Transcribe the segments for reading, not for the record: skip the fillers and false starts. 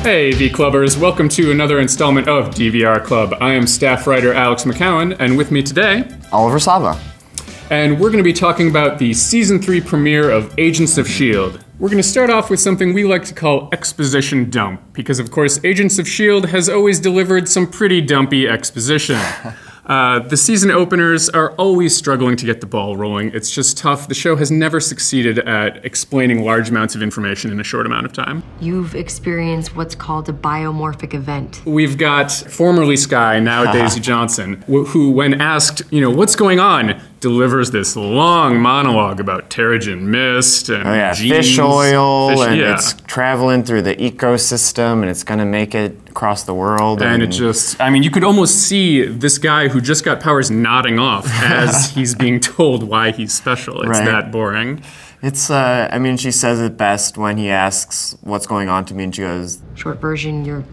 Hey, V-Clubbers, welcome to another installment of DVR Club. I am staff writer Alex McCown, and with me today, Oliver Sava. And we're going to be talking about the Season 3 premiere of Agents of S.H.I.E.L.D. We're going to start off with something we like to call Exposition Dump, because of course Agents of S.H.I.E.L.D. has always delivered some pretty dumpy exposition. The season openers are always struggling to get the ball rolling. It's just tough. The show has never succeeded at explaining large amounts of information in a short amount of time. You've experienced what's called a biomorphic event. We've got formerly Skye, now Daisy Johnson, who, when asked, what's going on, delivers this long monologue about Terrigen Mist and genes. Fish oil, it's traveling through the ecosystem, and it's going to make it across the world. And it just, you could almost see this guy who just got powers nodding off as he's being told why he's special. It's that boring. It's, she says it best when he asks what's going on to me, and she goes, short version, your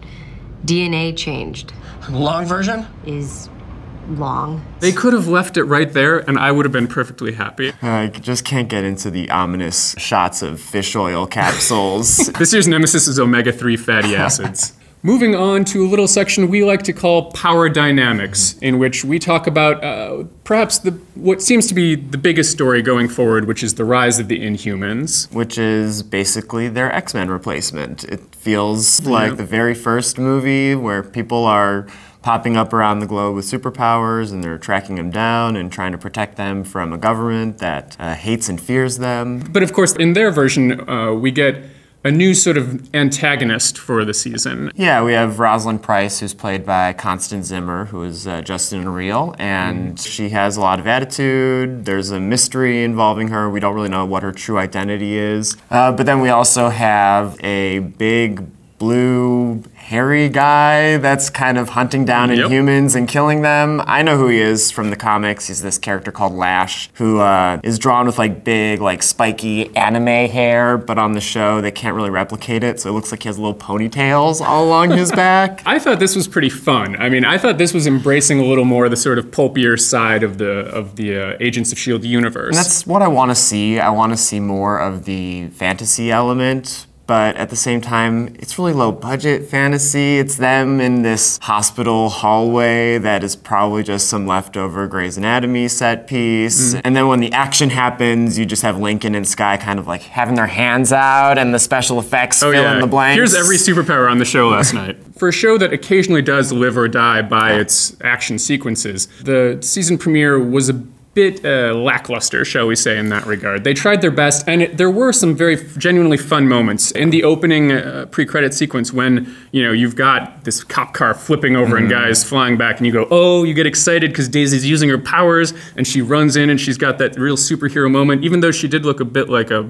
DNA changed. Long version? Is long. They could have left it right there, and I would have been perfectly happy. I just can't get into the ominous shots of fish oil capsules. This year's nemesis is omega-3 fatty acids. Moving on to a little section we like to call Power Dynamics, in which we talk about perhaps what seems to be the biggest story going forward, which is the rise of the Inhumans. Which is basically their X-Men replacement. It feels like the very first movie where people are popping up around the globe with superpowers, and they're tracking them down and trying to protect them from a government that hates and fears them. But of course, in their version, we get a new sort of antagonist for the season. Yeah, we have Rosalind Price, who's played by Constance Zimmer, who is just in Real, and she has a lot of attitude. There's a mystery involving her. We don't really know what her true identity is. But then we also have a big blue hairy guy that's kind of hunting down Inhumans and killing them. I know who he is from the comics. He's this character called Lash, who is drawn with big, spiky anime hair, but on the show they can't really replicate it, so it looks like he has little ponytails all along his back. I thought this was pretty fun. I thought this was embracing a little more the sort of pulpier side of the Agents of S.H.I.E.L.D. universe. And that's what I want to see. I want to see more of the fantasy element. But at the same time, it's really low budget fantasy. It's them in this hospital hallway that is probably just some leftover Grey's Anatomy set piece. And then when the action happens, you just have Lincoln and Skye kind of having their hands out, and the special effects fill in the blanks. Here's every superpower on the show last night. For a show that occasionally does live or die by its action sequences, the season premiere was a bit lackluster, shall we say, in that regard. They tried their best, and there were some very genuinely fun moments in the opening pre-credit sequence when you've got this cop car flipping over and guys flying back, and you go, oh, you get excited because Daisy's using her powers, and she runs in and she's got that real superhero moment, even though she did look a bit like a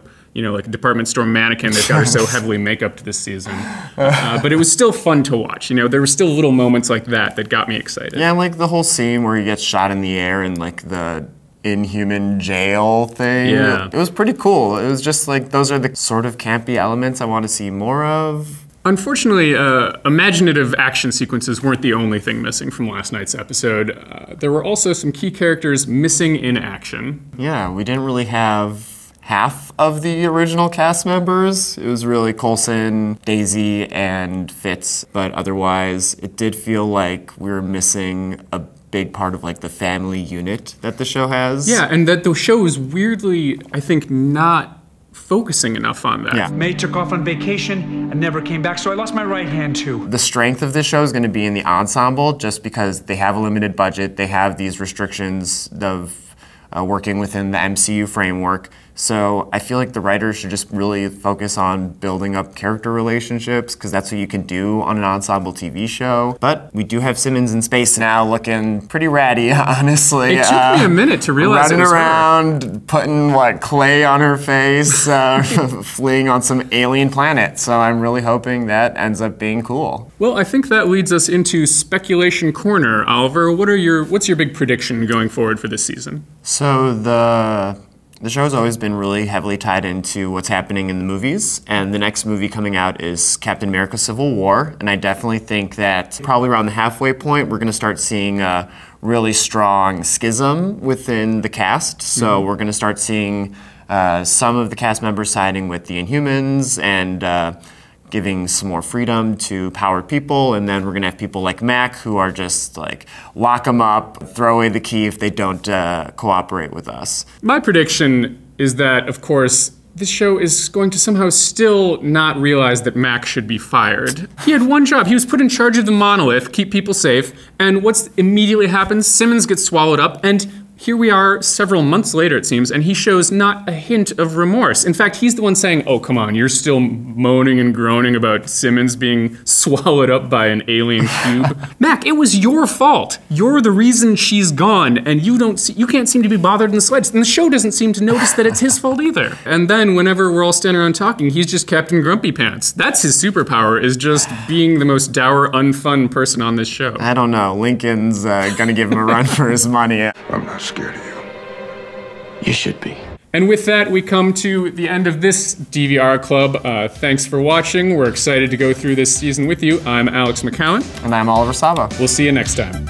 department store mannequin that got her so heavily make-upped this season. But it was still fun to watch. There were still little moments like that got me excited. Yeah, the whole scene where he gets shot in the air and the Inhuman jail thing. Yeah. It was pretty cool. It was just those are the sort of campy elements I want to see more of. Unfortunately, imaginative action sequences weren't the only thing missing from last night's episode. There were also some key characters missing in action. Yeah, we didn't really have half of the original cast members. It was really Coulson, Daisy, and Fitz, but otherwise it did feel like we were missing a big part of the family unit that the show has. Yeah, and that the show is weirdly, I think, not focusing enough on that. Yeah. May took off on vacation and never came back, so I lost my right hand too. The strength of this show is going to be in the ensemble, just because they have a limited budget, they have these restrictions of working within the MCU framework. So I feel like the writers should just really focus on building up character relationships, because that's what you can do on an ensemble TV show. But we do have Simmons in space now, looking pretty ratty, honestly. It took me a minute to realize running it was around, her. putting clay on her face, fleeing on some alien planet. So I'm really hoping that ends up being cool. Well, I think that leads us into speculation corner. Oliver, what's your big prediction going forward for this season? So the show's always been really heavily tied into what's happening in the movies, and the next movie coming out is Captain America: Civil War, and I definitely think that probably around the halfway point we're going to start seeing a really strong schism within the cast. So we're going to start seeing some of the cast members siding with the Inhumans and giving some more freedom to powered people, and then we're gonna have people like Mack who are just like, lock them up, throw away the key if they don't cooperate with us. My prediction is that, of course, this show is going to somehow still not realize that Mack should be fired. He had one job. He was put in charge of the monolith, keep people safe, and what's immediately happens? Simmons gets swallowed up, and here we are several months later, it seems, and he shows not a hint of remorse. In fact, he's the one saying, oh, come on, you're still moaning and groaning about Simmons being swallowed up by an alien cube. Mack, it was your fault. You're the reason she's gone, and you can't seem to be bothered in the slightest. And the show doesn't seem to notice that it's his fault either. And then whenever we're all standing around talking, he's just Captain Grumpy Pants. That's his superpower, is just being the most dour, unfun person on this show. I don't know. Lincoln's gonna give him a run for his money. I'm not scared of you. You should be. And with that, we come to the end of this DVR Club. Thanks for watching. We're excited to go through this season with you. I'm Alex McCown. And I'm Oliver Sava. We'll see you next time.